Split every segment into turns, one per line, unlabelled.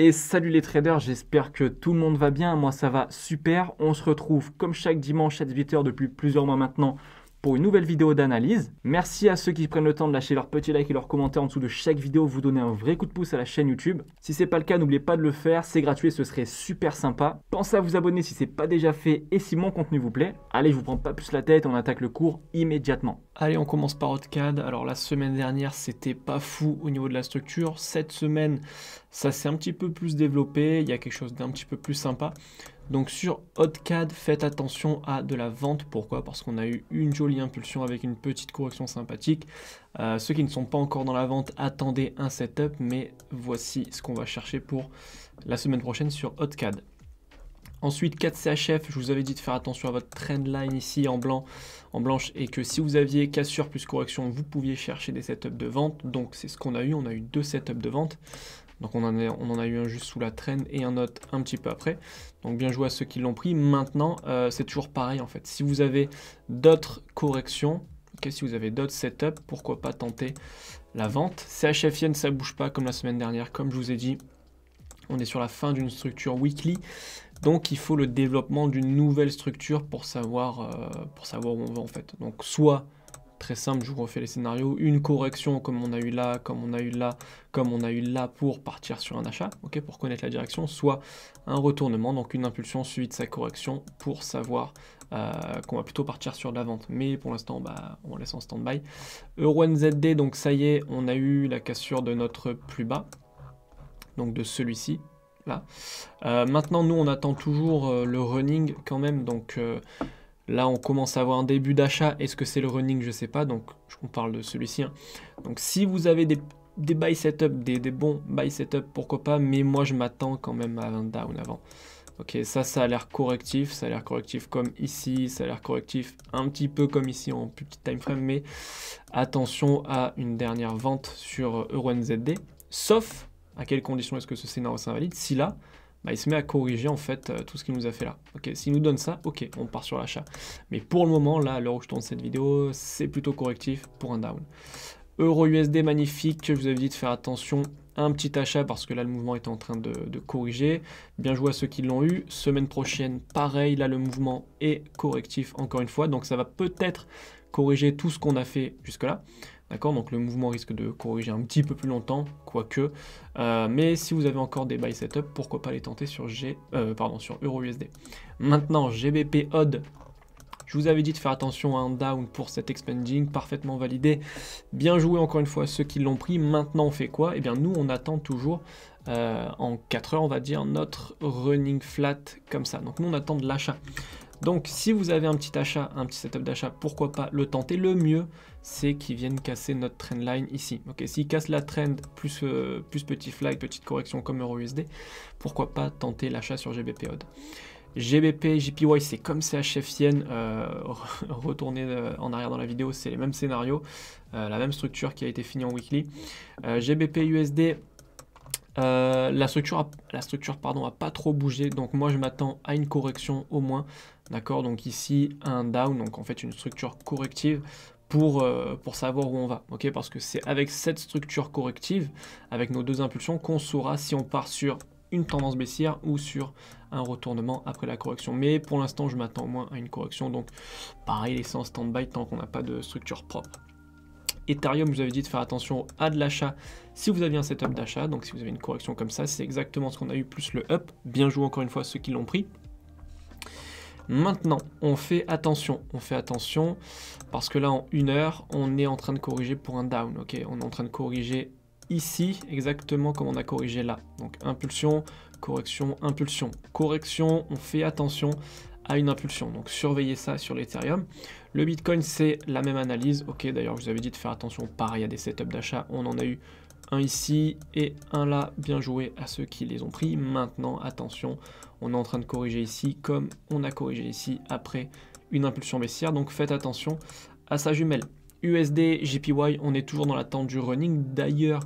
Et salut les traders, j'espère que tout le monde va bien, moi ça va super. On se retrouve comme chaque dimanche à 18h depuis plusieurs mois maintenant pour une nouvelle vidéo d'analyse. Merci à ceux qui prennent le temps de lâcher leur petit like et leur commentaire en dessous de chaque vidéo, vous donner un vrai coup de pouce à la chaîne YouTube. Si c'est pas le cas, n'oubliez pas de le faire, c'est gratuit et ce serait super sympa. Pensez à vous abonner si c'est pas déjà fait et si mon contenu vous plaît. Allez, je vous prends pas plus la tête, on attaque le cours immédiatement. Allez, on commence par AutoCAD. Alors la semaine dernière, c'était pas fou au niveau de la structure. Cette semaine, ça s'est un petit peu plus développé, il y a quelque chose d'un petit peu plus sympa. Donc sur AutoCAD, faites attention à de la vente. Pourquoi? Parce qu'on a eu une jolie impulsion avec une petite correction sympathique. Ceux qui ne sont pas encore dans la vente, attendez un setup, mais voici ce qu'on va chercher pour la semaine prochaine sur AutoCAD. Ensuite, 4CHF, je vous avais dit de faire attention à votre trendline ici en blanche, et que si vous aviez cassure plus correction, vous pouviez chercher des setups de vente. Donc c'est ce qu'on a eu deux setups de vente. Donc on en a eu un juste sous la trend et un autre un petit peu après. Donc bien joué à ceux qui l'ont pris. Maintenant, c'est toujours pareil en fait. Si vous avez d'autres corrections, si vous avez d'autres setups, pourquoi pas tenter la vente. CHF Yen, ça bouge pas comme la semaine dernière, comme je vous ai dit. On est sur la fin d'une structure weekly. Donc il faut le développement d'une nouvelle structure pour savoir où on va en fait. Donc soit, très simple, je vous refais les scénarios, une correction comme on a eu là, comme on a eu là, comme on a eu là pour partir sur un achat, ok, pour connaître la direction, soit un retournement, donc une impulsion suivie de sa correction pour savoir qu'on va plutôt partir sur de la vente. Mais pour l'instant, on laisse en stand-by. EURNZD, donc ça y est, on a eu la cassure de notre plus bas, donc de celui-ci. Là. Maintenant, nous, on attend toujours le running quand même, donc là, on commence à avoir un début d'achat. Est-ce que c'est le running? Je ne sais pas, donc on parle de celui-ci. Hein. Donc si vous avez des buy setup, des bons buy setup, pourquoi pas, mais moi, je m'attends quand même à un down avant. Ok, ça a l'air correctif, comme ici, ça a l'air correctif un petit peu comme ici en plus petit time frame, mais attention à une dernière vente sur EURNZD, sauf à quelles conditions est-ce que ce scénario s'invalide? Si là, il se met à corriger en fait tout ce qu'il nous a fait là. Ok, s'il nous donne ça, ok, on part sur l'achat. Mais pour le moment, là, à l'heure où je tourne cette vidéo, c'est plutôt correctif pour un down. Euro-USD magnifique, je vous avais dit de faire attention à un petit achat parce que là, le mouvement était en train de corriger. Bien joué à ceux qui l'ont eu. Semaine prochaine, pareil, là, le mouvement est correctif encore une fois. Donc ça va peut-être corriger tout ce qu'on a fait jusque-là. D'accord, donc le mouvement risque de corriger un petit peu plus longtemps, quoique. Mais si vous avez encore des buy setup, pourquoi pas les tenter sur sur Euro-USD. Maintenant, GBP Odd. Je vous avais dit de faire attention à un down pour cet expanding, parfaitement validé. Bien joué encore une fois à ceux qui l'ont pris. Maintenant, on fait quoi? Eh bien, nous, on attend toujours en 4 heures, on va dire, notre running flat comme ça. Donc, nous, on attend de l'achat. Donc, si vous avez un petit achat, un petit setup d'achat, pourquoi pas le tenter? Le mieux, c'est qu'ils viennent casser notre trendline ici. Ok, s'ils cassent la trend plus petit flag, petite correction comme Euro-USD, pourquoi pas tenter l'achat sur GBP Odd. GBP, JPY, c'est comme CHF Yen, retournez en arrière dans la vidéo, c'est les mêmes scénarios, la même structure qui a été finie en weekly. GBP USD, la structure a pas trop bougé, donc moi je m'attends à une correction au moins, d'accord, donc ici un down, donc en fait une structure corrective pour savoir où on va, ok, parce que c'est avec cette structure corrective, avec nos deux impulsions, qu'on saura si on part sur une tendance baissière ou sur un retournement après la correction. Mais pour l'instant, je m'attends au moins à une correction, donc pareil, laissez en stand-by tant qu'on n'a pas de structure propre. Ethereum, je vous avais dit de faire attention à de l'achat si vous aviez un setup d'achat, donc si vous avez une correction comme ça, c'est exactement ce qu'on a eu plus le up. Bien joué encore une fois à ceux qui l'ont pris. Maintenant, on fait attention parce que là en 1 heure, on est en train de corriger pour un down, ok, on est en train de corriger ici, exactement comme on a corrigé là. Donc impulsion, correction, impulsion. Correction, on fait attention à une impulsion. Donc surveillez ça sur l'Ethereum. Le Bitcoin, c'est la même analyse. Ok, d'ailleurs, je vous avais dit de faire attention, pareil, à des setups d'achat. On en a eu un ici et un là. Bien joué à ceux qui les ont pris. Maintenant, attention, on est en train de corriger ici comme on a corrigé ici après une impulsion baissière. Donc faites attention à sa jumelle. USD, JPY, on est toujours dans l'attente du running. D'ailleurs,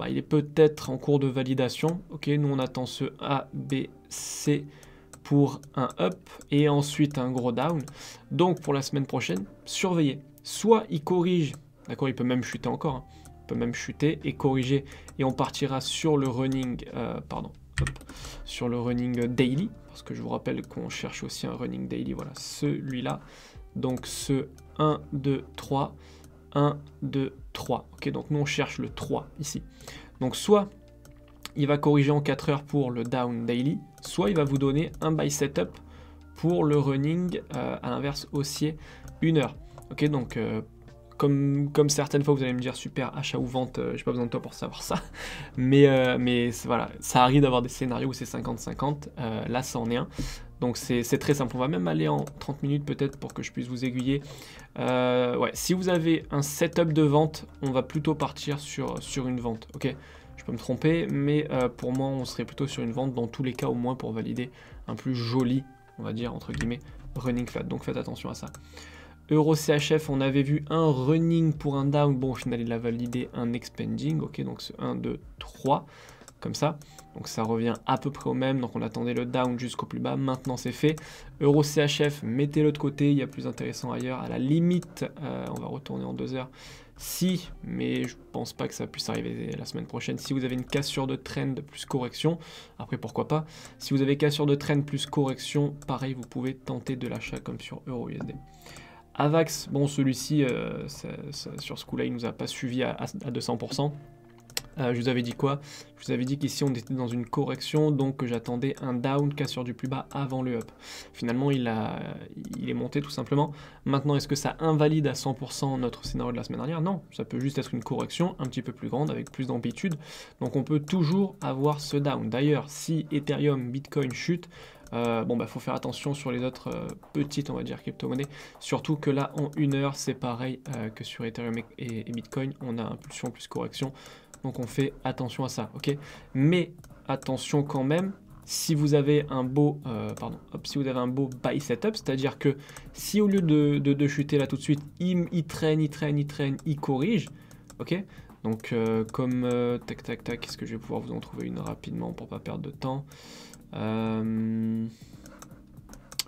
il est peut-être en cours de validation. Ok, nous on attend ce A, B, C pour un up et ensuite un gros down. Donc pour la semaine prochaine, surveillez. Soit il corrige, d'accord, il peut même chuter encore, hein, peut même chuter et corriger et on partira sur le running, sur le running daily, parce que je vous rappelle qu'on cherche aussi un running daily, voilà, celui-là. Donc ce 1, 2, 3, 1, 2, 3. Ok, donc nous on cherche le 3 ici. Donc soit il va corriger en 4 heures pour le down daily, soit il va vous donner un buy setup pour le running à l'inverse haussier 1 heure. Ok, donc comme certaines fois vous allez me dire super achat ou vente, j'ai pas besoin de toi pour savoir ça, mais voilà, ça arrive d'avoir des scénarios où c'est 50-50, là ça en est un. Donc c'est très simple, on va même aller en 30 minutes peut-être pour que je puisse vous aiguiller. Ouais, si vous avez un setup de vente, on va plutôt partir sur une vente, ok. Je peux me tromper, mais pour moi on serait plutôt sur une vente dans tous les cas au moins pour valider un plus joli, on va dire entre guillemets, running flat, donc faites attention à ça. Euro CHF, on avait vu un running pour un down, bon au final il a validé un expanding, ok, donc c'est 1, 2, 3, comme ça, donc ça revient à peu près au même, donc on attendait le down jusqu'au plus bas, maintenant c'est fait. Euro CHF, mettez-le de côté, il y a plus intéressant ailleurs, à la limite, on va retourner en 2 heures, si, mais je pense pas que ça puisse arriver la semaine prochaine, si vous avez une cassure de trend plus correction, après pourquoi pas, si vous avez cassure de trend plus correction, pareil vous pouvez tenter de l'achat comme sur Euro USD. Avax, bon celui-ci, sur ce coup-là, il nous a pas suivi à 200%. Je vous avais dit quoi? Je vous avais dit qu'ici on était dans une correction, donc j'attendais un down cassure du plus bas avant le up. Finalement, il est monté tout simplement. Maintenant, est-ce que ça invalide à 100% notre scénario de la semaine dernière? Non, ça peut juste être une correction un petit peu plus grande avec plus d'amplitude. Donc on peut toujours avoir ce down. D'ailleurs, si Ethereum, Bitcoin chute, faut faire attention sur les autres petites, on va dire, crypto-monnaies. Surtout que là, en 1 heure, c'est pareil que sur Ethereum et Bitcoin. On a impulsion plus correction. Donc on fait attention à ça, ok? Mais attention quand même, si vous avez un beau, si vous avez un beau buy setup, c'est-à-dire que si au lieu de chuter là tout de suite, il traîne, il corrige, ok? Donc tac, est-ce que je vais pouvoir vous en trouver une rapidement pour pas perdre de temps?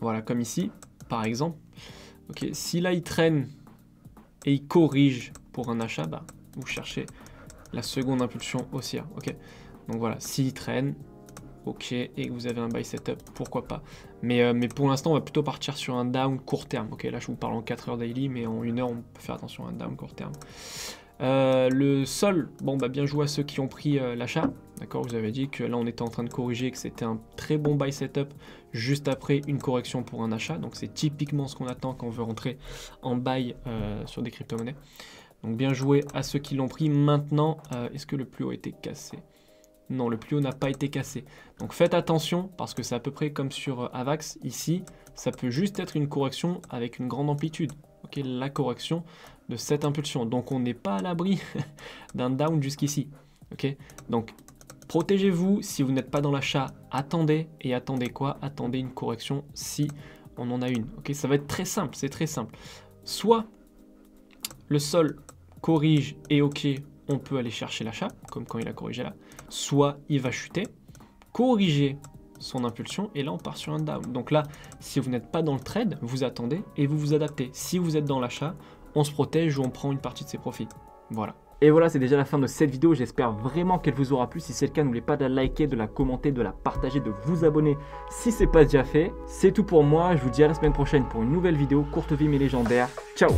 Voilà, comme ici, par exemple. Ok, si là il traîne et il corrige pour un achat, bah, vous cherchez la seconde impulsion haussière. Ok, donc voilà, s'il traîne, ok, et que vous avez un buy setup, pourquoi pas. Mais pour l'instant, on va plutôt partir sur un down court terme. Ok, là je vous parle en 4 heures daily, mais en 1 heure, on peut faire attention à un down court terme. Le sol, bon bah bien joué à ceux qui ont pris l'achat, d'accord, vous avez dit que là on était en train de corriger, que c'était un très bon buy setup juste après une correction pour un achat, donc c'est typiquement ce qu'on attend quand on veut rentrer en buy sur des crypto-monnaies. Donc bien joué à ceux qui l'ont pris. Maintenant, est-ce que le plus haut a été cassé? Non, le plus haut n'a pas été cassé. Donc faites attention parce que c'est à peu près comme sur Avax, ici, ça peut juste être une correction avec une grande amplitude. Ok, la correction de cette impulsion. Donc on n'est pas à l'abri d'un down jusqu'ici. Ok, donc protégez-vous. Si vous n'êtes pas dans l'achat, attendez. Et attendez quoi? Attendez une correction si on en a une. Ok, ça va être très simple, c'est très simple. Soit le sol corrige et ok, on peut aller chercher l'achat, comme quand il a corrigé là. Soit il va chuter, corriger son impulsion et là on part sur un down. Donc là, si vous n'êtes pas dans le trade, vous attendez et vous vous adaptez. Si vous êtes dans l'achat, on se protège ou on prend une partie de ses profits. Voilà. Et voilà, c'est déjà la fin de cette vidéo. J'espère vraiment qu'elle vous aura plu. Si c'est le cas, n'oubliez pas de la liker, de la commenter, de la partager, de vous abonner si ce n'est pas déjà fait. C'est tout pour moi. Je vous dis à la semaine prochaine pour une nouvelle vidéo courte vie mais légendaire. Ciao!